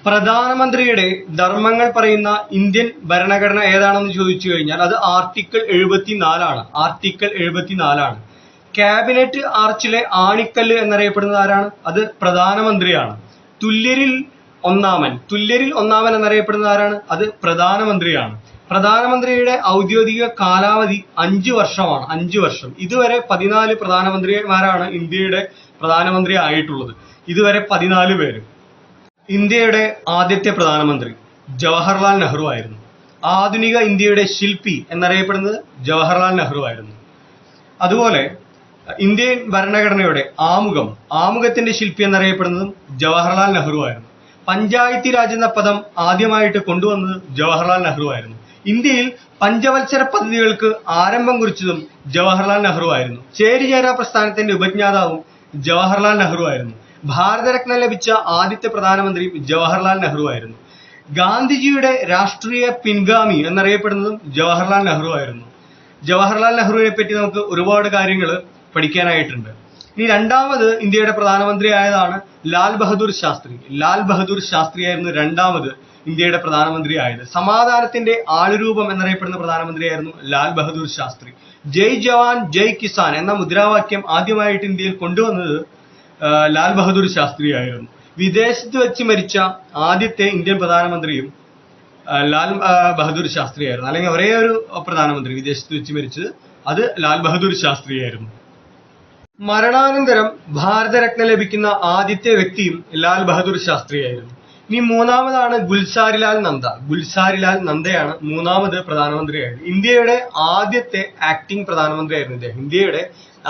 പ്രധാനമന്ത്രിയുടെ ധർമ്മങ്ങൾ പറയുന്ന ഇന്ത്യൻ ഭരണഘടന ഏതാണെന്ന് ചോദിച്ചു കഴിഞ്ഞാൽ അത് ആർട്ടിക്കിൾ 74 ആർട്ടിക്കിൾ 74. ക്യാബിനറ്റ് ആർച്ചിലെ ആണിക്കല്ല് എന്നറിയപ്പെടുന്നത് ആരാണ്? അത് പ്രധാനമന്ത്രിയാണ്. തുല്യരിൽ ഒന്നാമൻ എന്നറിയപ്പെടുന്നത് ആരാണ്? അത് പ്രധാനമന്ത്രിയാണ്. പ്രധാനമന്ത്രിയുടെ ഔദ്യോഗിക കാലാവധി 5 വർഷമാണ്. 5 വർഷം. ഇതുവരെ 14 പ്രധാനമന്ത്രിമാരാണ് ഇന്ത്യയുടെ പ്രധാനമന്ത്രി ആയിട്ടുള്ളത്. ഇതുവരെ 14 പേര്. ഇന്ത്യയുടെ ആദ്യത്തെ പ്രധാനമന്ത്രി ജവഹർലാൽ നെഹ്റു ആയിരുന്നു. ആധുനിക ഇന്ത്യയുടെ ശില്പി എന്നറിയപ്പെടുന്നത് ജവഹർലാൽ നെഹ്റു ആയിരുന്നു. അതുപോലെ ഇന്ത്യൻ ഭരണഘടനയുടെ ആമുഖത്തിന്റെ ശില്പി എന്നറിയപ്പെടുന്നതും ജവഹർലാൽ നെഹ്റു ആയിരുന്നു. പഞ്ചായത്തി രാജ് എന്ന പദം ആദ്യമായിട്ട് കൊണ്ടുവന്നത് ജവഹർലാൽ നെഹ്റു ആയിരുന്നു. ഇന്ത്യയിൽ പഞ്ചവത്സര പദ്ധതികൾക്ക് ആരംഭം കുറിച്ചതും ജവഹർലാൽ നെഹ്റു ആയിരുന്നു. ചേരിചേരാ പ്രസ്ഥാനത്തിന്റെ ഉപജ്ഞാതാവും ജവഹർലാൽ നെഹ്റു ആയിരുന്നു. ഭാരതരത്ന ലഭിച്ച ആദ്യത്തെ പ്രധാനമന്ത്രി ജവഹർലാൽ നെഹ്റു ആയിരുന്നു. ഗാന്ധിജിയുടെ രാഷ്ട്രീയ പിൻഗാമി എന്നറിയപ്പെടുന്നതും ജവഹർലാൽ നെഹ്റു ആയിരുന്നു. ജവഹർലാൽ നെഹ്റുവിനെ പറ്റി നമുക്ക് ഒരുപാട് കാര്യങ്ങൾ പഠിക്കാനായിട്ടുണ്ട്. ഇനി രണ്ടാമത് ഇന്ത്യയുടെ പ്രധാനമന്ത്രി ആയതാണ് ലാൽ ബഹദൂർ ശാസ്ത്രി. ലാൽ ബഹദൂർ ശാസ്ത്രി ആയിരുന്നു രണ്ടാമത് ഇന്ത്യയുടെ പ്രധാനമന്ത്രി ആയത്. സമാധാനത്തിന്റെ ആളുരൂപം എന്നറിയപ്പെടുന്ന പ്രധാനമന്ത്രിയായിരുന്നു ലാൽ ബഹദൂർ ശാസ്ത്രി. ജയ് ജവാൻ ജയ് കിസാൻ എന്ന മുദ്രാവാക്യം ആദ്യമായിട്ട് ഇന്ത്യയിൽ കൊണ്ടുവന്നത് ലാൽ ബഹദൂർ ശാസ്ത്രി ആയിരുന്നു. വിദേശത്ത് വെച്ച് മരിച്ച ആദ്യത്തെ ഇന്ത്യൻ പ്രധാനമന്ത്രിയും ലാൽ ബഹദൂർ ശാസ്ത്രി ആയിരുന്നു. അല്ലെങ്കിൽ ഒരേ ഒരു പ്രധാനമന്ത്രി വിദേശത്ത് വെച്ച് മരിച്ചത് അത് ലാൽ ബഹദൂർ ശാസ്ത്രി ആയിരുന്നു. മരണാനന്തരം ഭാരതരത്ന ലഭിക്കുന്ന ആദ്യത്തെ വ്യക്തിയും ലാൽ ബഹദൂർ ശാസ്ത്രി ആയിരുന്നു. ഇനി മൂന്നാമതാണ് ഗുൽസാരിലാൽ നന്ദ. ഗുൽസാരിലാൽ നന്ദയാണ് മൂന്നാമത് പ്രധാനമന്ത്രിയായത്. ഇന്ത്യയുടെ ആദ്യത്തെ ആക്ടിംഗ് പ്രധാനമന്ത്രിയായിരുന്നു ഇദ്ദേഹം. ഇന്ത്യയുടെ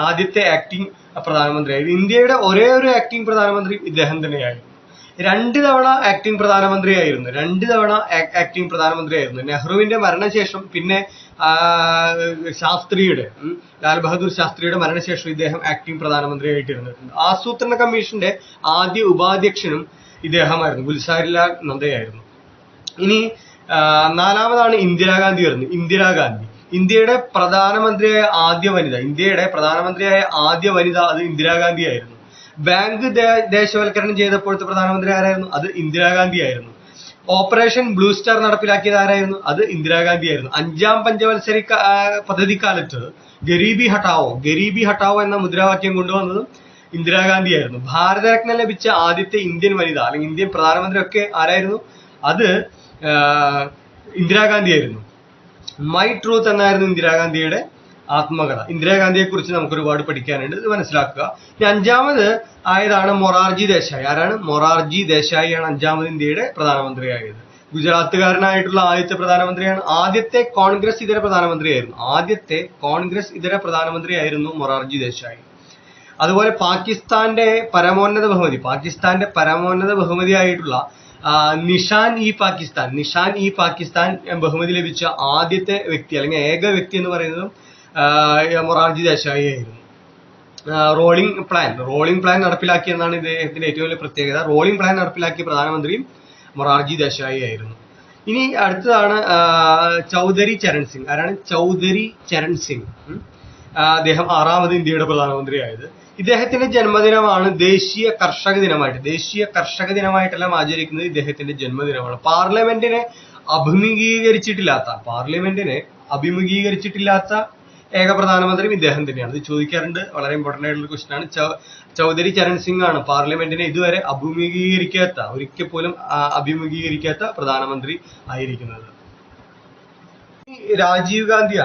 ആദ്യത്തെ ആക്ടിംഗ് പ്രധാനമന്ത്രിയായിരുന്നു. ഇന്ത്യയുടെ ഒരേ ഒരു ആക്ടിംഗ് പ്രധാനമന്ത്രി ഇദ്ദേഹം തന്നെയായിരുന്നു. 2 തവണ ആക്ടിംഗ് പ്രധാനമന്ത്രിയായിരുന്നു. നെഹ്റുവിന്റെ മരണശേഷം പിന്നെ ലാൽ ബഹദൂർ ശാസ്ത്രിയുടെ മരണശേഷം ഇദ്ദേഹം ആക്ടിംഗ് പ്രധാനമന്ത്രിയായിട്ട് ഇരുന്നിട്ടുണ്ട്. ആസൂത്രണ കമ്മീഷന്റെ ആദ്യ ഉപാധ്യക്ഷനും ഇദ്ദേഹമായിരുന്നു. ഗുൽസാരിലാൽ നന്ദയായിരുന്നു. ഇനി നാലാമതാണ് ഇന്ദിരാഗാന്ധി വരുന്നത്. ഇന്ത്യയുടെ പ്രധാനമന്ത്രിയായ ആദ്യ വനിത അത് ഇന്ദിരാഗാന്ധി ആയിരുന്നു. ബാങ്ക് ദേശവൽക്കരണം ചെയ്തപ്പോഴത്തെ പ്രധാനമന്ത്രി ആരായിരുന്നു? അത് ഇന്ദിരാഗാന്ധി ആയിരുന്നു. ഓപ്പറേഷൻ ബ്ലൂ സ്റ്റാർ നടപ്പിലാക്കിയത് ആരായിരുന്നു? അത് ഇന്ദിരാഗാന്ധി ആയിരുന്നു. 5ാം പഞ്ചവത്സര പദ്ധതിക്കാലത്ത് ഗരീബി ഹട്ടാവോ എന്ന മുദ്രാവാക്യം കൊണ്ടുവന്നതും ഇന്ദിരാഗാന്ധി ആയിരുന്നു. ഭാരതരത്ന ലഭിച്ച ആദ്യത്തെ ഇന്ത്യൻ വനിത അല്ലെങ്കിൽ ഇന്ത്യൻ പ്രധാനമന്ത്രി ഒക്കെ ആരായിരുന്നു? അത് ഇന്ദിരാഗാന്ധി ആയിരുന്നു. മൈ ട്രൂത്ത് എന്നായിരുന്നു ഇന്ദിരാഗാന്ധിയുടെ ആത്മകഥ. ഇന്ദിരാഗാന്ധിയെ കുറിച്ച് നമുക്ക് ഒരുപാട് പഠിക്കാനുണ്ട്, ഇത് മനസ്സിലാക്കുക. ഇനി 5ാമത് ആയതാണ് മൊറാർജി ദേശായി. ആരാണ്? മൊറാർജി ദേശായിയാണ് 5ാമത് ഇന്ത്യയുടെ പ്രധാനമന്ത്രിയായത്. ഗുജറാത്തുകാരനായിട്ടുള്ള ആദ്യത്തെ പ്രധാനമന്ത്രിയാണ്. ആദ്യത്തെ കോൺഗ്രസ് ഇതര പ്രധാനമന്ത്രിയായിരുന്നു മൊറാർജി ദേശായി. അതുപോലെ പാകിസ്ഥാന്റെ പരമോന്നത ബഹുമതിയായിട്ടുള്ള നിഷാൻ ഇ പാകിസ്ഥാൻ ബഹുമതി ലഭിച്ച ആദ്യത്തെ വ്യക്തി അല്ലെങ്കിൽ ഏക വ്യക്തി എന്ന് പറയുന്നതും മൊറാർജി ദേശായി ആയിരുന്നു. റോളിംഗ് പ്ലാൻ നടപ്പിലാക്കിയെന്നാണ് ഇദ്ദേഹത്തിന്റെ ഏറ്റവും വലിയ പ്രത്യേകത. റോളിംഗ് പ്ലാൻ നടപ്പിലാക്കിയ പ്രധാനമന്ത്രിയും മൊറാർജി ദേശായി ആയിരുന്നു. ഇനി അടുത്തതാണ് ചൗധരി ചരൺ സിംഗ്. ആരാണ്? ചൗധരി ചരൺ സിംഗ്. അദ്ദേഹം 6ാമത് ഇന്ത്യയുടെ പ്രധാനമന്ത്രിയായത്. ഇദ്ദേഹത്തിന്റെ ജന്മദിനമാണ് ദേശീയ കർഷക ദിനമായിട്ടെല്ലാം ആചരിക്കുന്നത് ഇദ്ദേഹത്തിന്റെ ജന്മദിനമാണ്. പാർലമെന്റിനെ അഭിമുഖീകരിച്ചിട്ടില്ലാത്ത ഏക പ്രധാനമന്ത്രിയും ഇദ്ദേഹം തന്നെയാണ്. ഇത് ചോദിക്കാറുണ്ട്, വളരെ ഇമ്പോർട്ടന്റ് ആയിട്ടുള്ള ക്വസ്റ്റ്യൻ ആണ്. ചൗധരി ചരൺ സിംഗ് ആണ് പാർലമെന്റിനെ ഇതുവരെ ഒരിക്കൽ പോലും അഭിമുഖീകരിക്കാത്ത പ്രധാനമന്ത്രി ആയിരിക്കുന്നത്. രാജീവ് ഗാന്ധി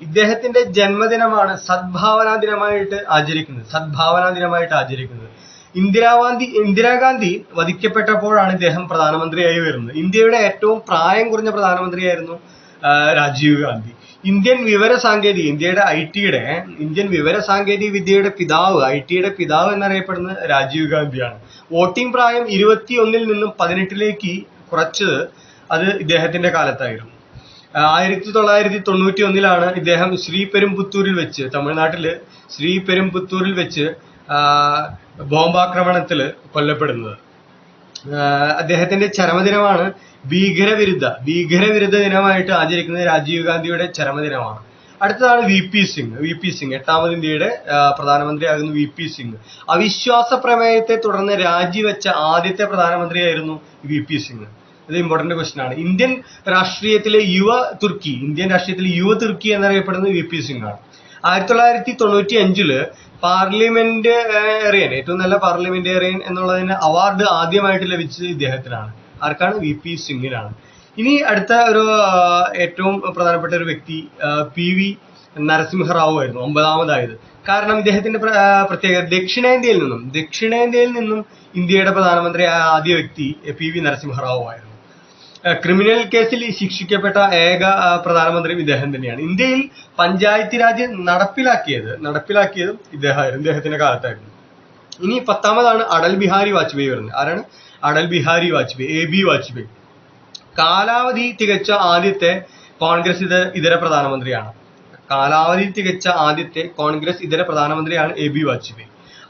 ഇദ്ദേഹത്തിന്റെ ജന്മദിനമാണ് സദ്ഭാവനാ ദിനമായിട്ട് ആചരിക്കുന്നത്. ഇന്ദിരാഗാന്ധി വധിക്കപ്പെട്ടപ്പോഴാണ് ഇദ്ദേഹം പ്രധാനമന്ത്രിയായി വരുന്നത്. ഇന്ത്യയുടെ ഏറ്റവും പ്രായം കുറഞ്ഞ പ്രധാനമന്ത്രിയായിരുന്നു രാജീവ് ഗാന്ധി. ഇന്ത്യൻ വിവര സാങ്കേതിക വിദ്യയുടെ പിതാവ് എന്നറിയപ്പെടുന്നത് രാജീവ് ഗാന്ധിയാണ്. വോട്ടിംഗ് പ്രായം 21-ൽ നിന്നും 18-ലേക്ക് കുറച്ചത് അത് ഇദ്ദേഹത്തിന്റെ കാലത്തായിരുന്നു. 1991-ലാണ് ഇദ്ദേഹം തമിഴ്നാട്ടില് ശ്രീപെരുമ്പുത്തൂരിൽ വെച്ച് ബോംബാക്രമണത്തിൽ കൊല്ലപ്പെടുന്നത്. അദ്ദേഹത്തിന്റെ ചരമദിനമാണ് ഭീകരവിരുദ്ധ ദിനമായിട്ട് ആചരിക്കുന്നത് രാജീവ് ഗാന്ധിയുടെ ചരമദിനമാണ്. അടുത്തതാണ് വി പി സിംഗ് 8ാമത് ഇന്ത്യയുടെ പ്രധാനമന്ത്രിയാകുന്നു വി പി സിംഗ്. അവിശ്വാസ പ്രമേയത്തെ തുടർന്ന് രാജിവെച്ച ആദ്യത്തെ പ്രധാനമന്ത്രിയായിരുന്നു വി പി സിംഗ്. ഇത് ഇമ്പോർട്ടന്റ് ക്വസ്റ്റ്യൻ ആണ്. ഇന്ത്യൻ രാഷ്ട്രീയത്തിലെ യുവ തുർക്കി എന്നറിയപ്പെടുന്നത് വി പി സിംഗ് ആണ്. 1995 പാർലമെന്റേറിയൻ, ഏറ്റവും നല്ല പാർലമെന്റേറിയൻ എന്നുള്ളതിന് അവാർഡ് ആദ്യമായിട്ട് ലഭിച്ചത് ഇദ്ദേഹത്തിനാണ്. ആർക്കാണ്? വി പി സിംഗിനാണ്. ഇനി അടുത്ത ഒരു ഏറ്റവും പ്രധാനപ്പെട്ട ഒരു വ്യക്തി പി.വി. നരസിംഹറാവു ആയിരുന്നു 9ാമതായത്. കാരണം ഇദ്ദേഹത്തിന്റെ പ്രത്യേകത ദക്ഷിണേന്ത്യയിൽ നിന്നും ഇന്ത്യയുടെ പ്രധാനമന്ത്രിയായ ആദ്യ വ്യക്തി പി.വി. നരസിംഹറാവു ആയിരുന്നു. ക്രിമിനൽ കേസിൽ ശിക്ഷിക്കപ്പെട്ട ഏക പ്രധാനമന്ത്രിയും ഇദ്ദേഹം തന്നെയാണ്. ഇന്ത്യയിൽ പഞ്ചായത്ത് രാജ് നടപ്പിലാക്കിയതും ഇദ്ദേഹത്തിന്റെ കാലത്തായിരുന്നു. ഇനി 10ാമതാണ് അടൽ ബിഹാരി വാജ്പേയി വരുന്നത്. ആരാണ്? അടൽ ബിഹാരി വാജ്പേയി, എ.ബി. വാജ്പേയി. കാലാവധി തികച്ച ആദ്യത്തെ കോൺഗ്രസ് ഇതര പ്രധാനമന്ത്രിയാണ്. എ.ബി. വാജ്പേയി.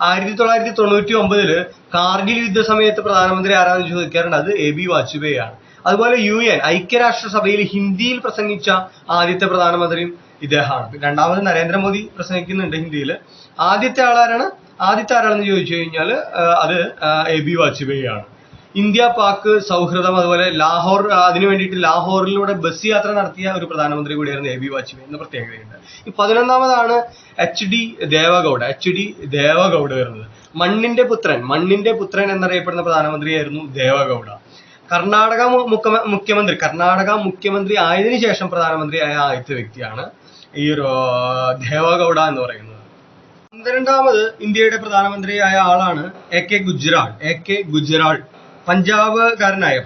1999 കാർഗിൽ യുദ്ധ സമയത്ത് പ്രധാനമന്ത്രി ആരാണെന്ന് ചോദിക്കാറുണ്ട്. അത് എ.ബി. വാജ്പേയി ആണ്. അതുപോലെ UN ഐക്യരാഷ്ട്രസഭയിൽ ഹിന്ദിയിൽ പ്രസംഗിച്ച ആദ്യത്തെ പ്രധാനമന്ത്രിയും ഇദ്ദേഹമാണ്. 2ാമത് നരേന്ദ്രമോദി പ്രസംഗിക്കുന്നുണ്ട് ഹിന്ദിയിൽ. ആദ്യത്തെ ആരാണെന്ന് ചോദിച്ചു കഴിഞ്ഞാൽ അത് എ.ബി. വാജ്പേയി ആണ്. ഇന്ത്യ പാക് സൗഹൃദം, അതുപോലെ ലാഹോർ, അതിനു വേണ്ടിയിട്ട് ലാഹോറിലൂടെ ബസ് യാത്ര നടത്തിയ ഒരു പ്രധാനമന്ത്രി കൂടിയായിരുന്നു എ.ബി. വാജ്പേയി എന്ന പ്രത്യേകതയുണ്ട്. ഈ 11ാമതാണ് എച്ച്.ഡി. ദേവഗൌഡ വരുന്നത്. മണ്ണിന്റെ പുത്രൻ എന്നറിയപ്പെടുന്ന പ്രധാനമന്ത്രിയായിരുന്നു ദേവഗൌഡ. കർണാടക മുഖ്യമന്ത്രി ആയതിനു ശേഷം പ്രധാനമന്ത്രിയായ ആദ്യത്തെ വ്യക്തിയാണ് ഈ ഒരു ദേവഗൌഡ എന്ന് പറയുന്നത്. 12ാമത് ഇന്ത്യയുടെ പ്രധാനമന്ത്രിയായ ആളാണ് എ കെ ഗുജ്റാൾ. പഞ്ചാബുകാരനായ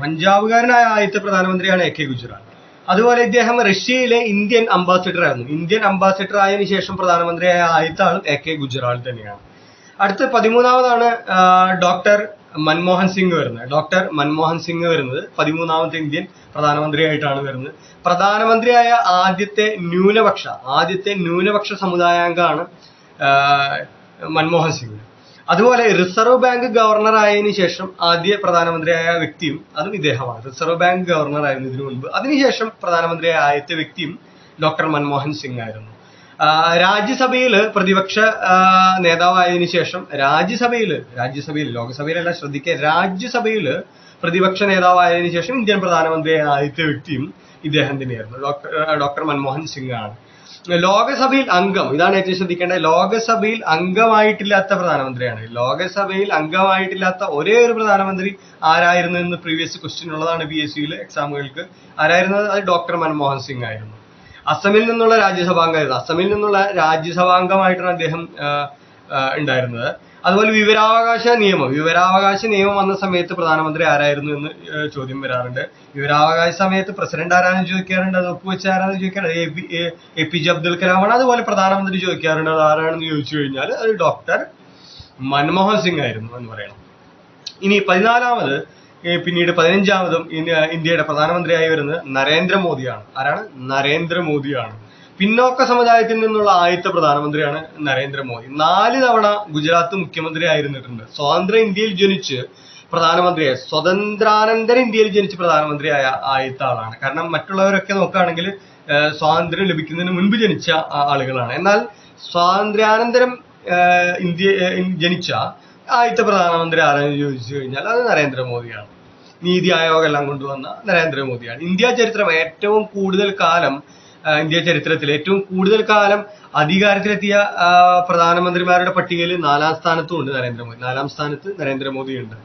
ആദ്യത്തെ പ്രധാനമന്ത്രിയാണ് എ കെ ഗുജ്റാൾ. അതുപോലെ ഇദ്ദേഹം റഷ്യയിലെ ഇന്ത്യൻ അംബാസിഡർ ആയിരുന്നു. ഇന്ത്യൻ അംബാസിഡർ ആയതിനു ശേഷം പ്രധാനമന്ത്രിയായ ആദ്യത്തെ ആളും എ കെ ഗുജ്റാൾ തന്നെയാണ്. അടുത്ത 13ാമതാണ് ഡോക്ടർ മൻമോഹൻ സിംഗ് വരുന്നത്. 13ാമത്തെ ഇന്ത്യൻ പ്രധാനമന്ത്രിയായിട്ടാണ് വരുന്നത്. പ്രധാനമന്ത്രിയായ ആദ്യത്തെ ന്യൂനപക്ഷ സമുദായാംഗമാണ് മൻമോഹൻ സിംഗ്. അതുപോലെ റിസർവ് ബാങ്ക് ഗവർണർ ആയതിനു ശേഷം ആദ്യ പ്രധാനമന്ത്രിയായ വ്യക്തിയും അതും ഇദ്ദേഹമാണ്. റിസർവ് ബാങ്ക് ഗവർണർ ആയിരുന്നു ഇതിനു മുൻപ്. അതിനുശേഷം പ്രധാനമന്ത്രിയായ ആദ്യത്തെ വ്യക്തിയും ഡോക്ടർ മൻമോഹൻ സിംഗ് ആയിരുന്നു. രാജ്യസഭയിൽ പ്രതിപക്ഷ നേതാവായതിനു ശേഷം ലോകസഭയിലല്ല, ശ്രദ്ധിക്കുക, രാജ്യസഭയിൽ പ്രതിപക്ഷ നേതാവായതിനു ശേഷം ഇന്ത്യൻ പ്രധാനമന്ത്രിയായ ആദ്യത്തെ വ്യക്തിയും ഇദ്ദേഹം തന്നെയായിരുന്നു. ഡോക്ടർ മൻമോഹൻ സിംഗ് ആണ്. ലോകസഭയിൽ അംഗം, ഇതാണ് ഏറ്റവും ശ്രദ്ധിക്കേണ്ടത്, ലോകസഭയിൽ അംഗമായിട്ടില്ലാത്ത പ്രധാനമന്ത്രിയാണ്. ലോകസഭയിൽ അംഗമായിട്ടില്ലാത്ത ഒരേ ഒരു പ്രധാനമന്ത്രി ആരായിരുന്നു എന്ന് പ്രീവിയസ് ക്വസ്റ്റ്യൻ ഉള്ളതാണ് PSCയിലെ എക്സാമുകൾക്ക്. ആരായിരുന്നത്? അത് ഡോക്ടർ മൻമോഹൻ സിംഗ് ആയിരുന്നു. അസമിൽ നിന്നുള്ള രാജ്യസഭാംഗമായിട്ടാണ് അദ്ദേഹം ഉണ്ടായിരുന്നത്. അതുപോലെ വിവരാവകാശ നിയമം വന്ന സമയത്ത് പ്രധാനമന്ത്രി ആരായിരുന്നു എന്ന് ചോദ്യം വരാറുണ്ട്. വിവരാവകാശ സമയത്ത് പ്രസിഡന്റ് ആരാണെന്ന് ചോദിക്കാറുണ്ട്. അത് ഒപ്പുവെച്ച ആരാണെന്ന് ചോദിക്കാറുണ്ട്. APJ അബ്ദുൽ കലാമാണ്. അതുപോലെ പ്രധാനമന്ത്രി ചോദിക്കാറുണ്ട് അത് ആരാണെന്ന് ചോദിച്ചു കഴിഞ്ഞാൽ അത് ഡോക്ടർ മൻമോഹൻ സിംഗ് ആയിരുന്നു എന്ന് പറയണം. ഇനി 14ാമത് പിന്നീട് 15ാമതും ഇന്ത്യയുടെ പ്രധാനമന്ത്രിയായി വരുന്നത് നരേന്ദ്രമോദിയാണ്. ആരാണ്? നരേന്ദ്രമോദിയാണ്. പിന്നോക്ക സമുദായത്തിൽ നിന്നുള്ള ആദ്യത്തെ പ്രധാനമന്ത്രിയാണ് നരേന്ദ്രമോദി. 4 തവണ ഗുജറാത്ത് മുഖ്യമന്ത്രി ആയിരുന്നിട്ടുണ്ട്. സ്വതന്ത്രാനന്തര ഇന്ത്യയിൽ ജനിച്ച് പ്രധാനമന്ത്രിയായ ആദ്യത്തെ ആളാണ്. കാരണം മറ്റുള്ളവരൊക്കെ നോക്കുകയാണെങ്കിൽ സ്വാതന്ത്ര്യം ലഭിക്കുന്നതിന് മുൻപ് ജനിച്ച ആളുകളാണ്. എന്നാൽ സ്വാതന്ത്ര്യാനന്തരം ജനിച്ച ആദ്യത്തെ പ്രധാനമന്ത്രി ആരാണെന്ന് ചോദിച്ചു കഴിഞ്ഞാൽ അത് നരേന്ദ്രമോദിയാണ്. നീതി ആയോഗ് എല്ലാം കൊണ്ടുവന്ന നരേന്ദ്രമോദിയാണ്. ഇന്ത്യ ചരിത്രത്തിൽ ഏറ്റവും കൂടുതൽ കാലം അധികാരത്തിലെത്തിയ പ്രധാനമന്ത്രിമാരുടെ പട്ടികയിൽ 4ാം സ്ഥാനത്തും ഉണ്ട് നരേന്ദ്രമോദി. 4ാം സ്ഥാനത്ത് നരേന്ദ്രമോദി ഉണ്ട്.